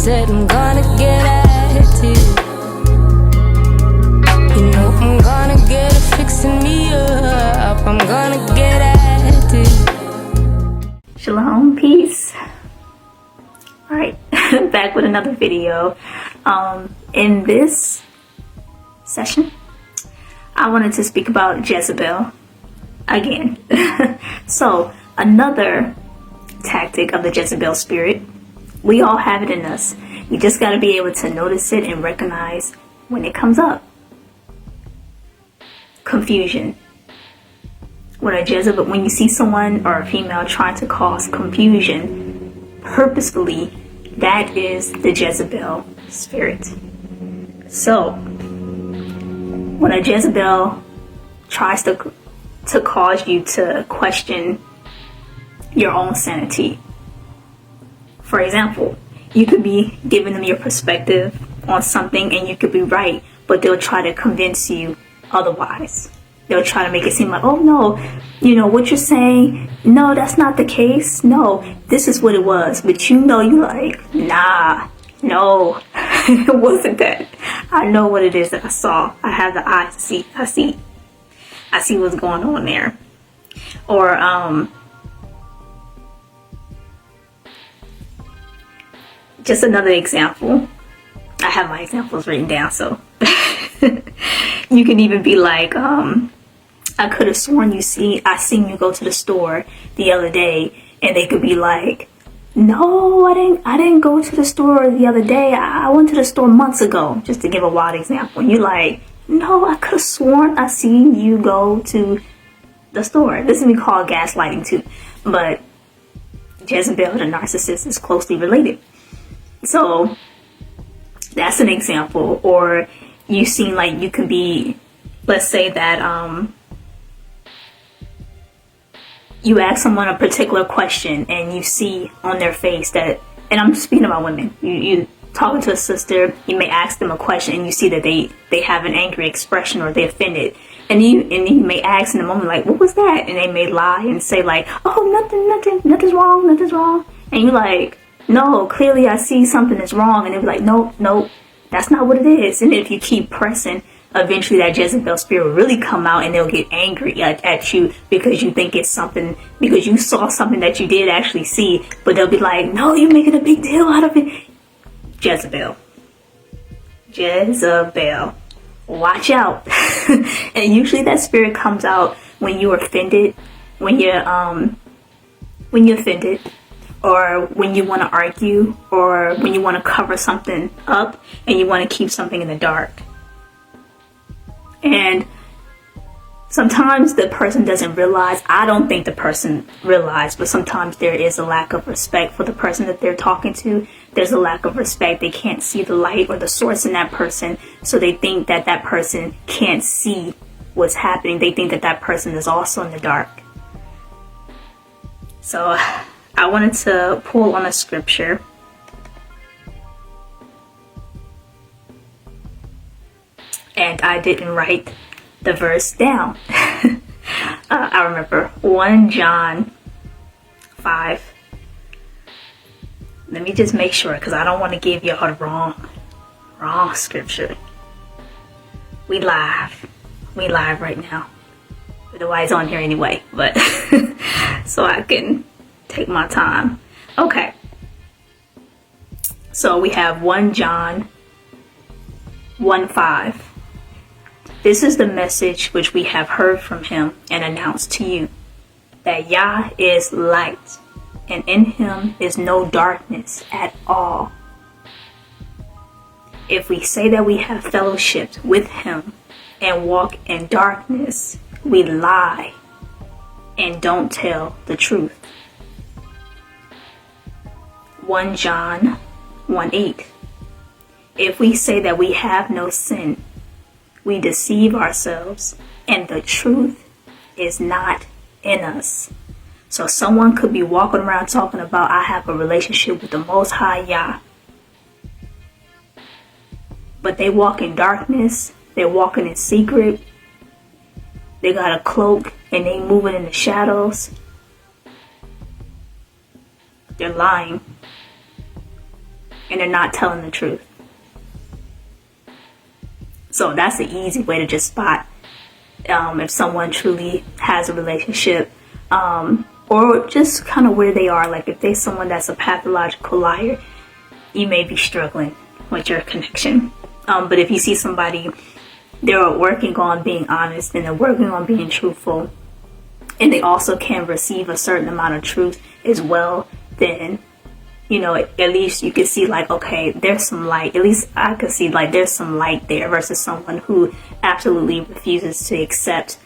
said I'm gonna get at you. You know I'm gonna get it fixing me up. I'm gonna get at you. Shalom, peace. Alright, back with another video. In this session, I wanted to speak about Jezebel again. So, another tactic of the Jezebel spirit. We all have it in us. You just got to be able to notice it and recognize when it comes up. Confusion. When you see someone or a female trying to cause confusion purposefully, that is the Jezebel spirit. So, when a Jezebel tries to cause you to question your own sanity, for example, you could be giving them your perspective on something and you could be right, but they'll try to convince you otherwise. They'll try to make it seem like, oh no, you know what you're saying, no, that's not the case, no, this is what it was. But you're like, nah, no, it wasn't that. I know what it is that I saw. I have the eyes to see. I see what's going on there. Or just another example. I have my examples written down, so you can even be like, I could have sworn I seen you go to the store the other day, and they could be like, no, I didn't go to the store the other day. I went to the store months ago, just to give a wild example. And you're like, no, I could have sworn I seen you go to the store. This is called gaslighting too, but Jezebel, the narcissist, is closely related. So that's an example. Or you seem like you could be, let's say that you ask someone a particular question and you see on their face that, and I'm speaking about women, you talking to a sister, you may ask them a question and you see that they have an angry expression or they're offended, and you may ask in a moment like, what was that? And they may lie and say like, oh, nothing's wrong, and you're like, no, clearly I see something is wrong. And they'll be like, no, that's not what it is. And if you keep pressing, eventually that Jezebel spirit will really come out and they'll get angry at you because you think it's something, because you saw something that you did actually see. But they'll be like, no, you're making a big deal out of it. Jezebel. Watch out. And usually that spirit comes out when you're offended, when you're offended, or when you want to argue, or when you want to cover something up and you want to keep something in the dark. And sometimes the person doesn't realize. I don't think the person realized, but sometimes there is a lack of respect for the person that they're talking to. There's a lack of respect. They can't see the light or the source in that person, so they think that that person can't see what's happening. They think that that person is also in the dark. So I wanted to pull on a scripture. And I didn't write the verse down. I remember 1 John 5. Let me just make sure, because I don't want to give y'all the wrong scripture. We live right now. Otherwise on here anyway, but so I can take my time. Okay. So we have 1 John 1:5. This is the message which we have heard from him and announced to you, that Yah is light, and in him is no darkness at all. If we say that we have fellowship with him and walk in darkness, we lie and don't tell the truth. 1 John 1:8. If we say that we have no sin, we deceive ourselves, and the truth is not in us. So someone could be walking around talking about, I have a relationship with the Most High Yah, but they walk in darkness. They're walking in secret. They got a cloak and they moving in the shadows. They're lying. and they're not telling the truth. So that's the easy way to just spot if someone truly has a relationship, or just kind of where they are. Like if they're someone that's a pathological liar, you may be struggling with your connection. But if you see somebody, they're working on being honest and they're working on being truthful, and they also can receive a certain amount of truth as well, then, you know, at least you can see like, okay, there's some light. At least I could see like there's some light there, versus someone who absolutely refuses to accept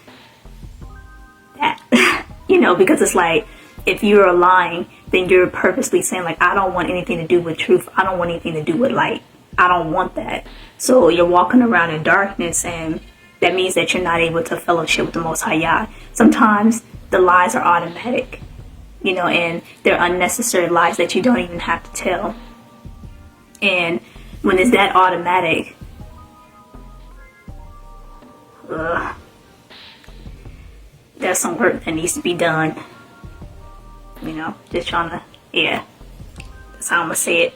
that. You know, because it's like, if you're lying, then you're purposely saying like, I don't want anything to do with truth. I don't want anything to do with light. I don't want that. So you're walking around in darkness, and that means that you're not able to fellowship with the Most High Yah. Sometimes the lies are automatic, you know, and they're unnecessary lies that you don't even have to tell. And when it's that automatic, there's some work that needs to be done. You know, just trying to, yeah, that's how I'm gonna say it.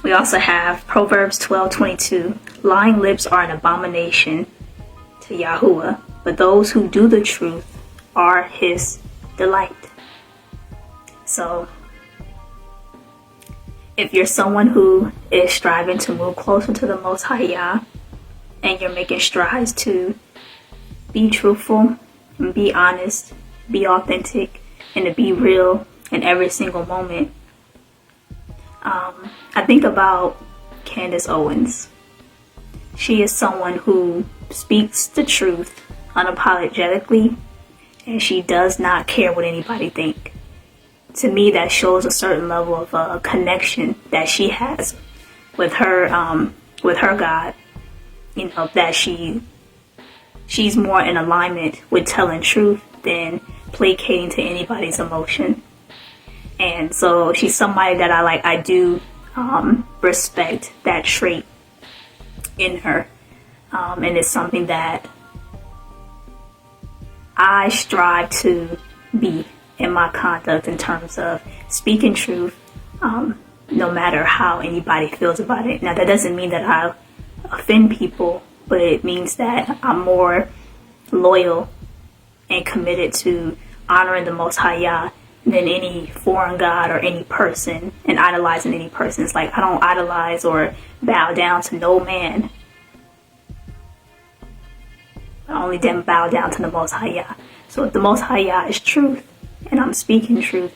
We also have Proverbs 12:22. Lying lips are an abomination to Yahuwah, but those who do the truth are his delight. So, if you're someone who is striving to move closer to the Most High Yah, and you're making strides to be truthful and be honest, be authentic, and to be real in every single moment, I think about Candace Owens. She is someone who speaks the truth unapologetically, and she does not care what anybody think. To me, that shows a certain level of connection that she has with her God. You know, that she's more in alignment with telling truth than placating to anybody's emotion. And so she's somebody that I do respect that trait in her, and it's something that I strive to be in my conduct in terms of speaking truth, no matter how anybody feels about it. Now, that doesn't mean that I offend people, but it means that I'm more loyal and committed to honoring the Most High Yah than any foreign god or any person, and idolizing any person. It's like I don't idolize or bow down to no man. I only then bow down to the Most High Yah. So if the Most High Yah is truth, and I'm speaking truth,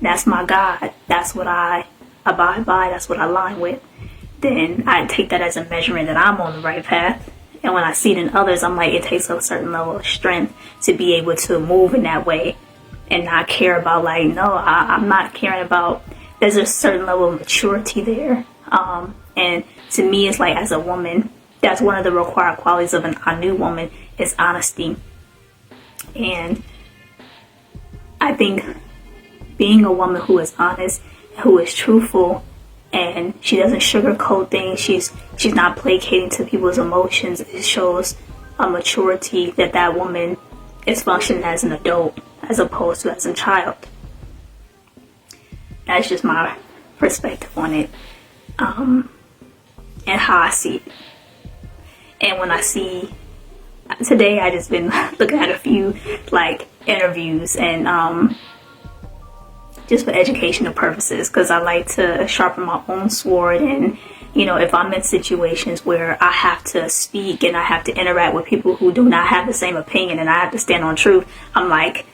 that's my God. That's what I abide by. That's what I align with. Then I take that as a measurement that I'm on the right path. And when I see it in others, I'm like, it takes a certain level of strength to be able to move in that way and not care about like, no, I'm not caring about, there's a certain level of maturity there. And to me, it's like, as a woman, that's one of the required qualities of a new woman is honesty. And I think being a woman who is honest, who is truthful, and she doesn't sugarcoat things, she's not placating to people's emotions, it shows a maturity that woman is functioning as an adult as opposed to as a child. That's just my perspective on it, and how I see it. And when I see, today I just been looking at a few like interviews, and just for educational purposes, because I like to sharpen my own sword. And you know, if I'm in situations where I have to speak and I have to interact with people who do not have the same opinion, and I have to stand on truth, I'm like,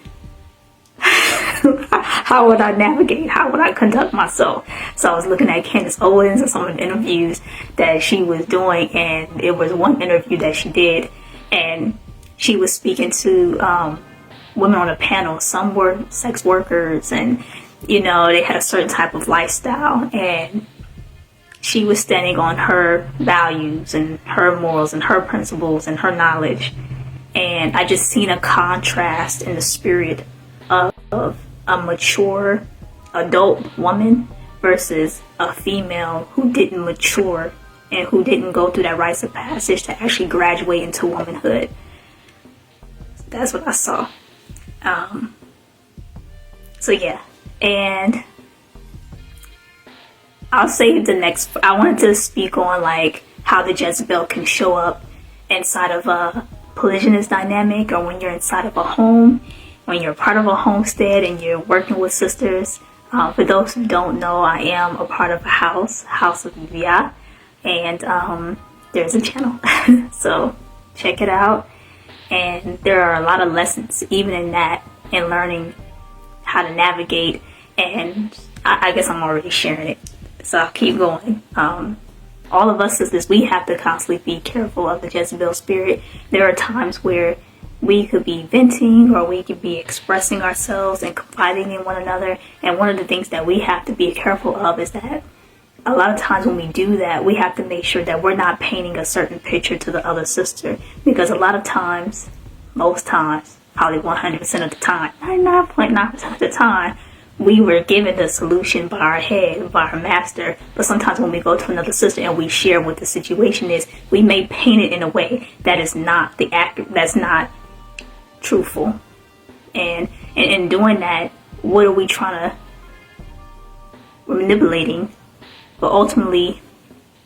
how would I navigate? How would I conduct myself? So I was looking at Candace Owens and some of the interviews that she was doing, and it was one interview that she did, and she was speaking to women on a panel. Some were sex workers, and you know, they had a certain type of lifestyle, and she was standing on her values and her morals and her principles and her knowledge. And I just seen a contrast in the spirit of a mature adult woman versus a female who didn't mature and who didn't go through that rites of passage to actually graduate into womanhood. That's what I saw. So yeah, and I'll save the next. I wanted to speak on like how the Jezebel can show up inside of a polygynous dynamic, or when you're inside of a home, when you're part of a homestead and you're working with sisters. For those who don't know, I am a part of a house of Yah, and there's a channel, so check it out. And there are a lot of lessons even in that, in learning how to navigate, and I guess I'm already sharing it, so I'll keep going. All of us sisters, we have to constantly be careful of the Jezebel spirit. There are times where we could be venting, or we could be expressing ourselves and confiding in one another, and one of the things that we have to be careful of is that a lot of times when we do that, we have to make sure that we're not painting a certain picture to the other sister, because a lot of times, most times, probably 100% of the time, 99.9% of the time, we were given the solution by our head, by our master. But sometimes when we go to another sister and we share what the situation is, we may paint it in a way that is not the accurate, that's not truthful. And in doing that, what are we trying to? We're manipulating, but ultimately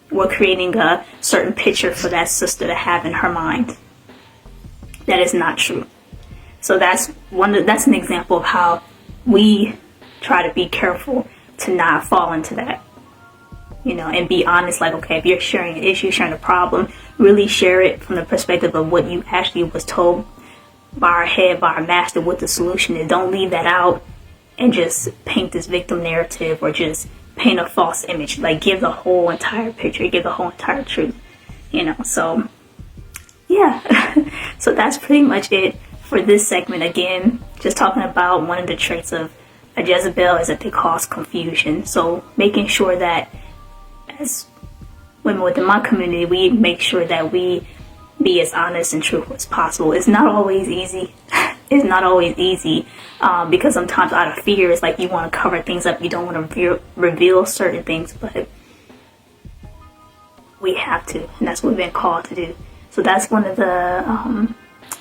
we're creating a certain picture for that sister to have in her mind that is not true. So that's an example of how we try to be careful to not fall into that, and be honest. Like, okay, if you're sharing an issue, sharing a problem, really share it from the perspective of what you actually was told by our head, by our master, what the solution is. Don't leave that out and just paint this victim narrative, or just paint a false image. Like, give the whole entire picture, give the whole entire truth, so yeah. So that's pretty much it for this segment. Again, just talking about one of the traits of a Jezebel is that they cause confusion. So making sure that as women within my community, we make sure that we be as honest and truthful as possible. It's not always easy. It's not always easy, because sometimes out of fear, it's like you want to cover things up. You don't want to reveal certain things, but we have to, and that's what we've been called to do. So that's one of the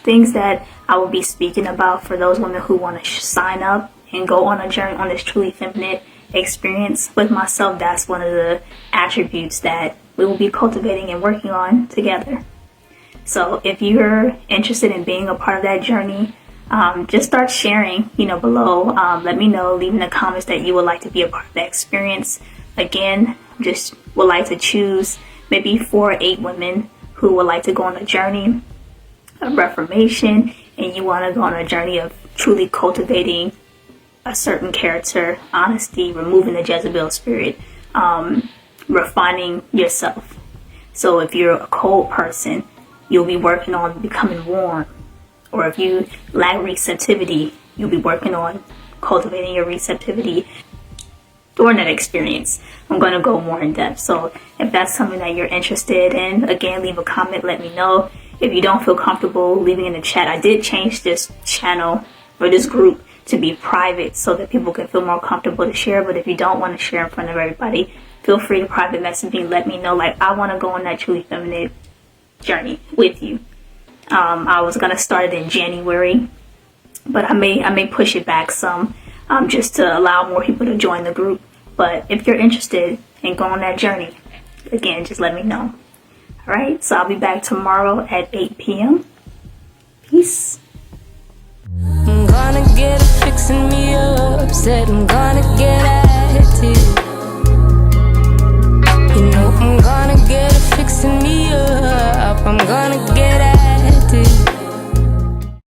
things that I will be speaking about for those women who want to sign up and go on a journey on this truly feminine experience with myself. That's one of the attributes that we will be cultivating and working on together. So if you're interested in being a part of that journey, just start sharing, below. Let me know, leave in the comments that you would like to be a part of that experience. Again, just would like to choose maybe 4 or 8 women who would like to go on a journey of reformation, and you want to go on a journey of truly cultivating a certain character, honesty, removing the Jezebel spirit, refining yourself. So if you're a cold person, you'll be working on becoming warm. Or if you lack receptivity, you'll be working on cultivating your receptivity during that experience. I'm going to go more in depth. So if that's something that you're interested in, again, leave a comment, let me know. If you don't feel comfortable leaving in the chat, I did change this channel or this group to be private so that people can feel more comfortable to share. But if you don't want to share in front of everybody, feel free to private message me, let me know. Like, I want to go on that truly feminine journey with you. I was going to start it in January, but I may push it back some, just to allow more people to join the group. But if you're interested in going on that journey, again, just let me know. All right, so I'll be back tomorrow at 8 p.m. Peace. I'm gonna get it fixing me up, said I'm gonna get out.